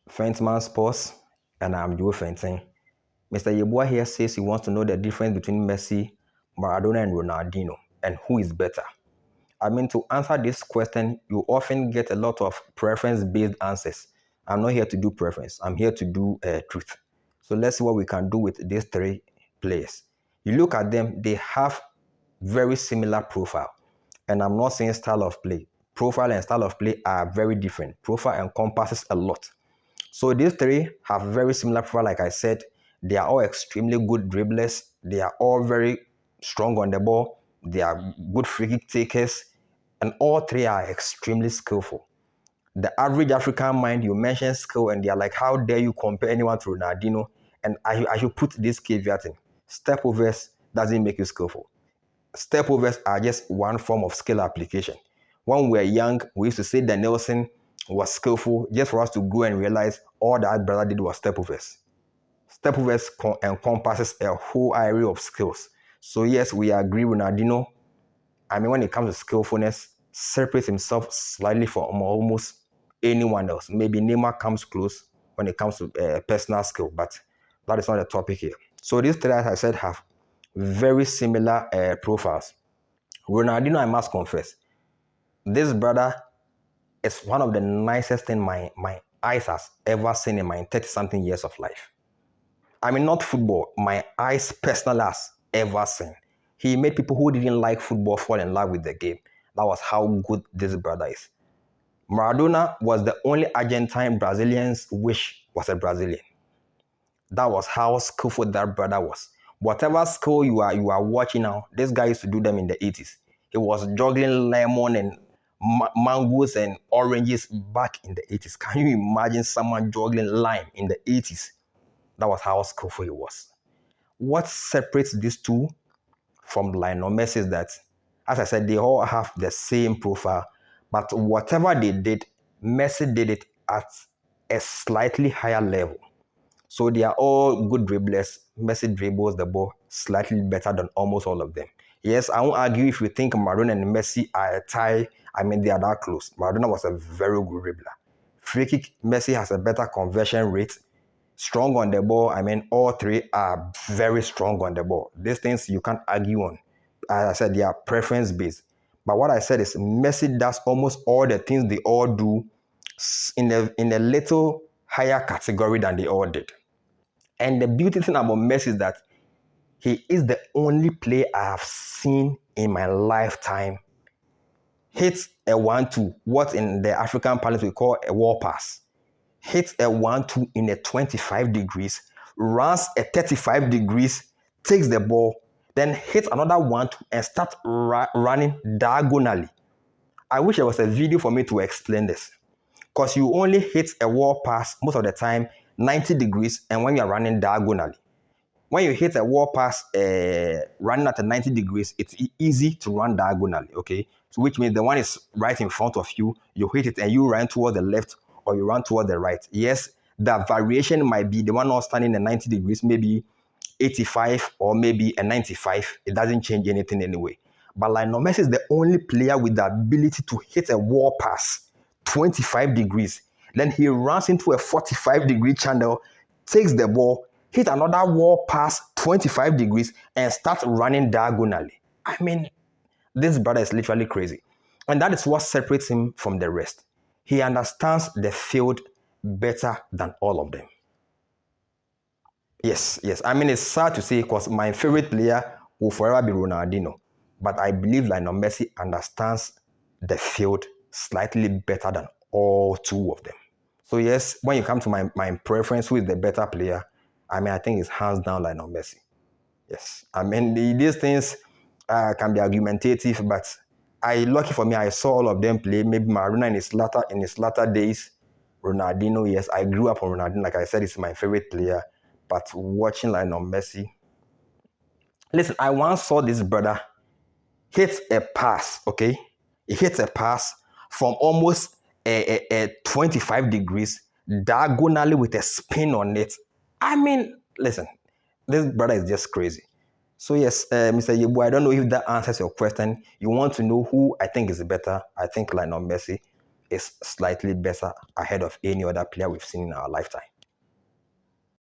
Fentman Sports, and I'm Joe Fenton. Mr. Yeboah here says he wants to know the difference between Messi, Maradona, and Ronaldinho, and who is better. I mean, to answer this question, you often get a lot of preference-based answers. I'm not here to do preference. I'm here to do truth. So let's see what we can do with these three players. You look at them, they have very similar profile. And I'm not saying style of play. Profile and style of play are very different. Profile encompasses a lot. So these three have very similar profile, like I said. They are all extremely good dribblers. They are all very strong on the ball. They are good free kick takers. And all three are extremely skillful. The average African mind, you mention skill, and they are like, how dare you compare anyone to Ronaldinho? And I should put this caveat in. Step overs doesn't make you skillful. Step overs are just one form of skill application. When we were young, we used to say that Nelson was skillful just for us to go and realize all that brother did was step overs. Step overs encompasses a whole area of skills. So yes, we agree Ronaldinho, I mean, when it comes to skillfulness, separates himself slightly from almost anyone else. Maybe Neymar comes close when it comes to personal skill, but that is not the topic here. So these three, as I said, have very similar profiles. Ronaldinho, I must confess, this brother is one of the nicest things my eyes has ever seen in my 30-something years of life. I mean, not football, my eyes personally has ever seen. He made people who didn't like football fall in love with the game. That was how good this brother is. Maradona was the only Argentine Brazilians wish was a Brazilian. That was how skillful that brother was. Whatever skill you are watching now, this guy used to do them in the 80s. He was juggling lemon and mangoes and oranges back in the 80s. Can you imagine someone juggling lime in the 80s? That was how skillful he was. What separates these two from Lionel Messi is that, as I said, they all have the same profile, but whatever they did, Messi did it at a slightly higher level. So they are all good dribblers. Messi dribbles the ball slightly better than almost all of them. Yes, I won't argue if you think Maradona and Messi are a tie. I mean, they are that close. Maradona was a very good dribbler. Free kick, Messi has a better conversion rate. Strong on the ball. I mean, all three are very strong on the ball. These things you can't argue on. As I said, they are preference based. But what I said is Messi does almost all the things they all do in a little higher category than they all did. And the beauty thing about Messi is that he is the only player I have seen in my lifetime hit a 1-2, what in the African parlance we call a wall pass. Hits a 1-2 in a 25 degrees, runs a 35 degrees, takes the ball, then hits another 1-2 and starts running diagonally. I wish there was a video for me to explain this. Because you only hit a wall pass most of the time 90 degrees and when you're running diagonally. When you hit a wall pass running at a 90 degrees, it's easy to run diagonally, okay? So which means the one is right in front of you, you hit it and you run toward the left or you run toward the right. Yes, the variation might be the one not standing at 90 degrees, maybe 85 or maybe a 95. It doesn't change anything anyway. But Lionel Messi is the only player with the ability to hit a wall pass 25 degrees. Then he runs into a 45-degree channel, takes the ball, hit another wall pass 25 degrees, and starts running diagonally. I mean, this brother is literally crazy. And that is what separates him from the rest. He understands the field better than all of them. Yes. I mean, it's sad to say because my favorite player will forever be Ronaldinho. But I believe Lionel Messi understands the field slightly better than all two of them. So yes, when you come to my preference, who is the better player, I mean, I think it's hands down Lionel Messi. Yes. I mean, these things can be argumentative, but lucky for me, I saw all of them play. Maybe Maradona in his latter days. Ronaldinho, yes, I grew up on Ronaldinho. Like I said, it's my favorite player. But watching Lionel Messi, listen, I once saw this brother hit a pass, okay? He hits a pass from almost a 25 degrees diagonally with a spin on it. I mean, listen, this brother is just crazy. So yes, Mr. Yeboah, I don't know if that answers your question. You want to know who I think is better. I think Lionel Messi. is slightly better ahead of any other player we've seen in our lifetime.